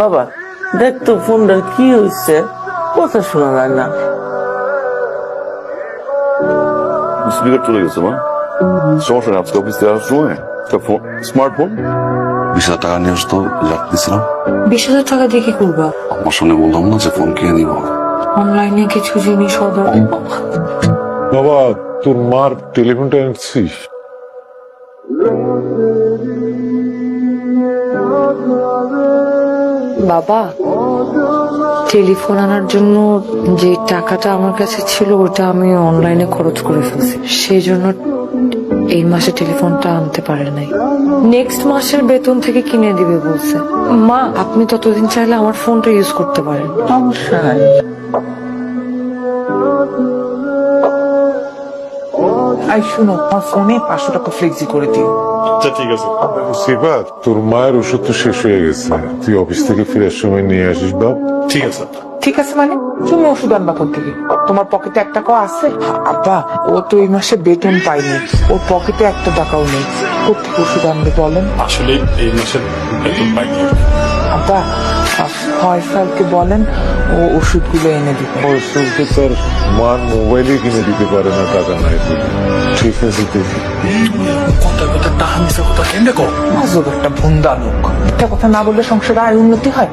বাবা দেখ তো ফোনটার কি হয়েছে, কথা শোনা যায় না। স্পিকার চলে গেছে মা, সমস্যা নেই। আজকে অফিস থেকে আসার সময় একটা ফোন, স্মার্টফোন 20,000 টাকা নিয়ে আসতো, লাগতেছিলাম। 20,000 টাকা দিয়ে কি করবা? আমার সঙ্গে বললাম না যে ফোন কিনে দিব। অনলাইনে কিছু জিনিস অর্ডার। বাবা তোর মার টেলিফোনটা এনেছিস? বাবা, টেলিফোন আনার জন্য যে টাকাটা আমার কাছে ছিল ওটা আমি অনলাইনে খরচ করে ফেলছি, সেই জন্য এই মাসে টেলিফোনটা আনতে পারে নাই। নেক্সট মাসের বেতন থেকে কিনে দিবে বলছে। মা, আপনি ততদিন চাইলে আমার ফোনটা ইউজ করতে পারেন। সমস্যা নাই। আই শুনো, আমার ফোনে 500 টাকা ফ্লেক্সি করে দিও। আচ্ছা ঠিক আছে। সেবা, তোর মায়ের ওষুধ তো শেষ হয়ে গেছে, তুই অফিস থেকে ফেরার সময় নিয়ে আসিস বাপ। ঠিক আছে। ঠিক আছে মানে তুমি ওষুধ আনবা কোথা থেকে? তোমার পকেটে 1 টাকাও আছে? আব্বা, ও তো এই মাসে বেতন পায়নি, ওর পকেটে 1 টাকাও নেই, কোথেকে ওষুধ আনবে বলেন? আসলে এই মাসের বেতন পাইনি। আব্বা, ফয়সালকে বলেন ও ওষুধগুলো এনে দিতে। ফয়সালকে তোর মার মোবাইলে কিনে দিতে পারে না, টাকা নাই বলে। ঠিক আছে দেখি। আজব একটা ভুন্দা লোক, একটা কথা না বললে সংসারে আয় উন্নতি হয়।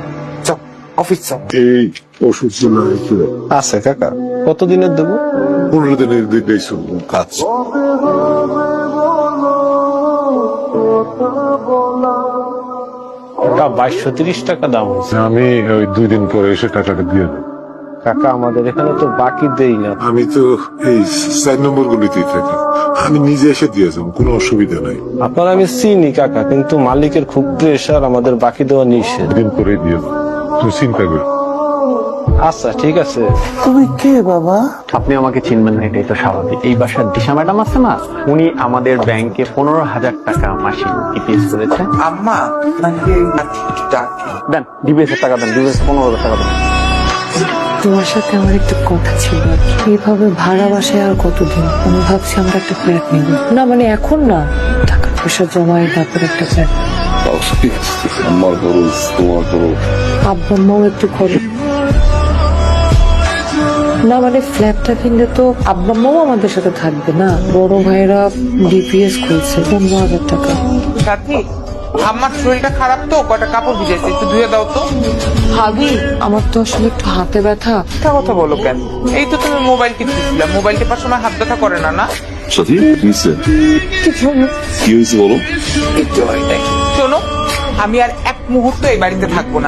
যাও অফিস যাও। এই ওষুধ গুলো একটু আছে কাকা, কতদিনের দেবো? 15 দিনের দিকেই শুনবো কাজ। কাকা 2230 টাকা দাম হয়েছে। আমি ওই 2 দিন পরে এসে টাকাটা দিয়ে দেবো। কাকা আমাদের এখানে তো বাকি দেই না। আমি তো এই 4 নম্বর গুলিতেই থাকি, আমি নিজে এসে দিয়ে যাবো, কোনো অসুবিধা নাই। আপনার আমি চিনি কাকা, কিন্তু মালিকের খুব প্রেশার, আমাদের বাকি দেওয়া নিষেধ। দিন করে দিয়ে দেবো, তুমি চিন্তা করো। আচ্ছা ঠিক আছে। তুমি কে বাবা? আপনি আমাকে চিনবেন না, এটাই তো স্বাভাবিক। এই বাসার দিশা ম্যাডাম আছে না, উনি আমাদের ব্যাংকে 15,000 টাকা মাসিক ইপিএস করেছে। আম্মা নাকি দেন ডিবিএস এর টাকা দেন, ডিবিএস 15,000 টাকা দেন। তোমার সাথে আমার একটা কথা ছিল, এইভাবে ভাড়া বাসায় আর কতদিন? আমি ভাবছি আমরা একটা ফ্ল্যাট নিব। না মানে এখন না, টাকা পয়সা জমায় তারপর একটা ফ্ল্যাট। আমার খরচ, তোমার খরচ। আব্বা আম্মাও একটু খরচ। না মানে ফ্ল্যাটটা কিনলে তো আব্বা আম্মাও আমাদের সাথে থাকবে না। বড় ভাইরা ডিপিএস খুলছে 15,000 টাকা। সাথী, আমার শরীরটা খারাপ তো, কটা কাপড় ভিজেছে, একটু ধুয়ে দাও তো। ভাবি, আমার তো আসলে একটু হাতে ব্যথা। মিথ্যা কথা বলো কেন? এই তো তুমি মোবাইল টিপতেছিলা, মোবাইল টেপার সময় হাত ব্যথা করে না? না সাথী কি হয়েছে? কি হয়েছে বলো। শোনো, আমি আর 1 মুহূর্ত এই বাড়িতে থাকবো না।